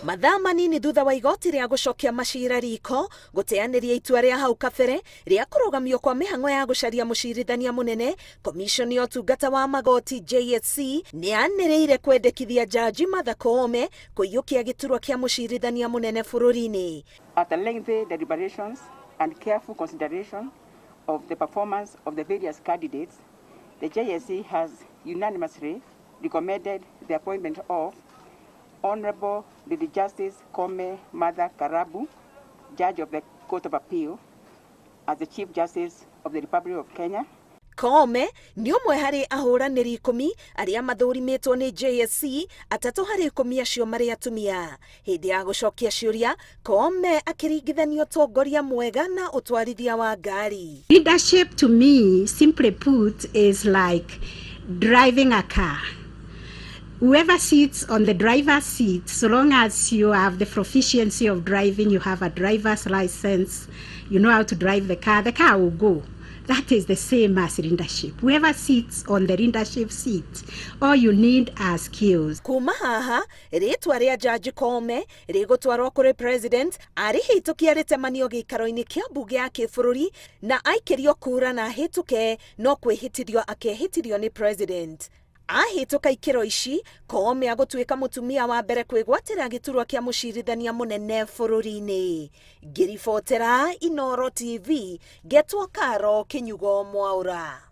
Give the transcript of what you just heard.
Mathaa manini thutha wa igoti rĩa gũcokia macira riko gũteanĩria itua rĩa hau kabere rĩa kũrũgamio kwa mĩhang'o ya gũcaria mũcirithania mũnene, komishoni ya ũtungata wa magoti JSC nĩyanĩrĩire kwendekithia jaji Martha Koome kũiyũkia gĩturwa kĩa mũcirithania mũnene bũrũri-inĩ. After lengthy deliberations and careful consideration of the performance of the various candidates, the JSC has unanimously recommended the appointment of Honorable Lady Justice KOOME Martha Karabu, Judge of the Court of Appeal, as the Chief Justice of the Republic of Kenya. Koome nĩ ũmwe harĩ ahũranĩri 10 arĩa mathũrimĩtwo nĩ JSC, atatũ harĩ 10 acio marĩ atumia. Hĩndĩ ya gũcokia ciũria, Koome akĩringithanio ũtongoria mwega na ũtwarithia wa ngari. Leadership to me, simply put, is like driving a car. Whoever sits on the driver's seat, so long as you have the proficiency of driving, you have a driver's license, you know how to drive the car will go. That is the same as leadership. Whoever sits on the leadership seat, all you need are skills. Kuma haha, rĩtwa rĩa Jaji Koome rĩgũtwarwo kũrĩ president arĩhĩtũkia rĩtemanio gĩikaro-inĩ kĩa mbunge ya kĩbũrũri na aikĩrio kura na hĩtũke, no kwĩhĩtithio akehĩtithio nĩ president. Ahĩtũka ikĩro ici, Koome agũtuĩka mũtumia wa mbere kwĩgwatĩra gĩturwa kĩa mũcirithania mũnene bũrũri-inĩ. Ngĩribotera Inooro TV, Getwo Karo Kĩnyugo Mwaũra.